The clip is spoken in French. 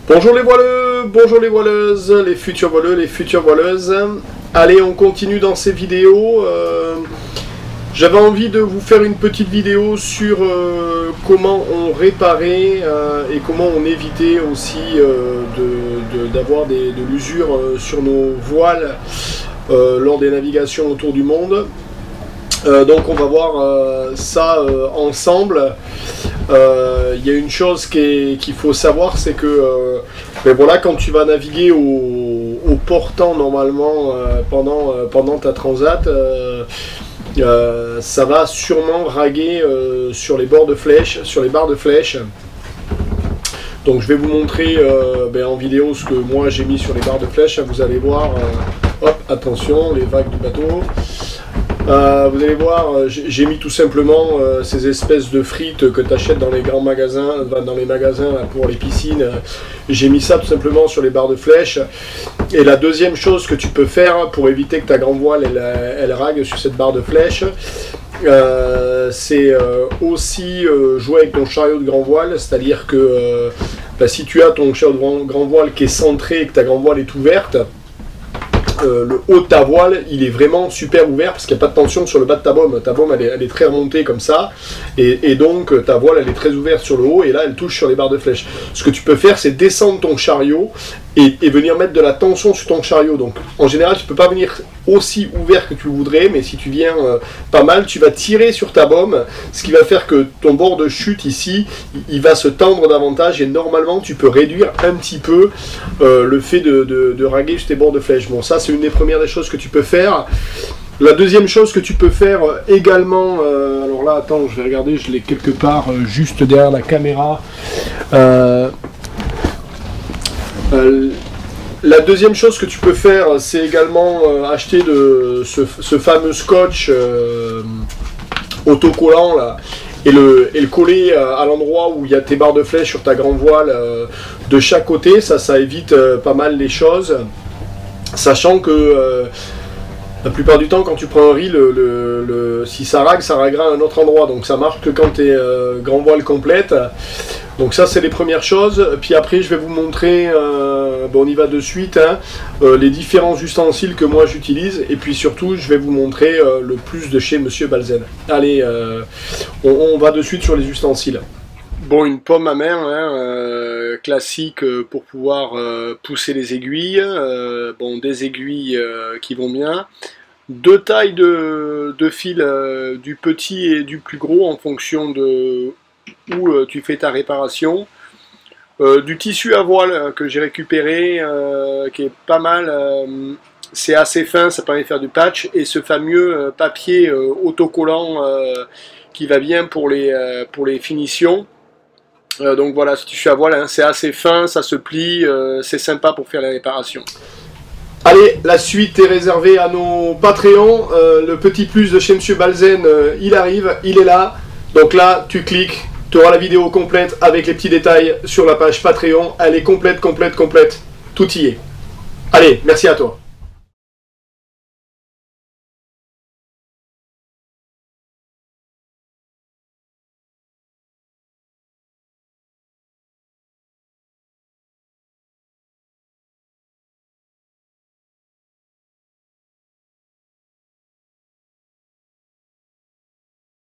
Bonjour les voileux, bonjour les voileuses, les futurs voileux, les futures voileuses. Allez, on continue dans ces vidéos. J'avais envie de vous faire une petite vidéo sur comment on réparait et comment on évitait aussi d'avoir de l'usure sur nos voiles lors des navigations autour du monde. Donc on va voir ça ensemble. Il y a une chose qu'il faut savoir, c'est que voilà, quand tu vas naviguer au portant normalement pendant ta transat, ça va sûrement raguer sur les bords de flèche, sur les barres de flèche. Donc je vais vous montrer en vidéo ce que moi j'ai mis sur les barres de flèche. Vous allez voir, hop, attention, les vagues du bateau. Vous allez voir, j'ai mis tout simplement ces espèces de frites que tu achètes dans les grands magasins, dans les magasins là, pour les piscines. J'ai mis ça tout simplement sur les barres de flèche. Et la deuxième chose que tu peux faire pour éviter que ta grand voile elle rague sur cette barre de flèche, c'est aussi jouer avec ton chariot de grand voile. C'est-à-dire que si tu as ton chariot de grand voile qui est centré et que ta grand voile est ouverte, le haut de ta voile, il est vraiment super ouvert parce qu'il n'y a pas de tension sur le bas de ta baume. Ta baume, elle est très remontée comme ça. Et donc, ta voile, elle est très ouverte sur le haut. Et là, elle touche sur les barres de flèche. Ce que tu peux faire, c'est descendre ton chariot et venir mettre de la tension sur ton chariot. Donc, en général, tu ne peux pas venir aussi ouvert que tu voudrais. Mais si tu viens pas mal, tu vas tirer sur ta baume. Ce qui va faire que ton bord de chute ici, il va se tendre davantage. Et normalement, tu peux réduire un petit peu le fait de raguer sur tes bords de flèche. Bon, ça, c'est une des premières des choses que tu peux faire. La deuxième chose que tu peux faire également, alors là, attends, je vais regarder, je l'ai quelque part juste derrière la caméra. La deuxième chose que tu peux faire, c'est également acheter ce fameux scotch autocollant là, et le coller à l'endroit où il y a tes barres de flèche sur ta grand voile de chaque côté. Ça évite pas mal les choses. Sachant que la plupart du temps, quand tu prends un riz, si ça raguera à un autre endroit. Donc ça marche que quand tu es grand voile complète. Donc ça, c'est les premières choses. Puis après, je vais vous montrer, on y va de suite, les différents ustensiles que moi j'utilise. Et puis surtout, je vais vous montrer le plus de chez Monsieur Balzen. Allez, on va de suite sur les ustensiles. Bon, une pomme à main, classique pour pouvoir pousser les aiguilles. Des aiguilles qui vont bien. Deux tailles de fil, du petit et du plus gros en fonction de où tu fais ta réparation. Du tissu à voile que j'ai récupéré, qui est pas mal. C'est assez fin, ça permet de faire du patch. Et ce fameux papier autocollant qui va bien pour les finitions. Donc voilà, ce tissu à voile, c'est assez fin, ça se plie, c'est sympa pour faire la réparation. Allez, la suite est réservée à nos Patreons. Le petit plus de chez Monsieur Balzen, il arrive, il est là. Donc là, tu cliques, tu auras la vidéo complète avec les petits détails sur la page Patreon. Elle est complète. Tout y est. Allez, merci à toi.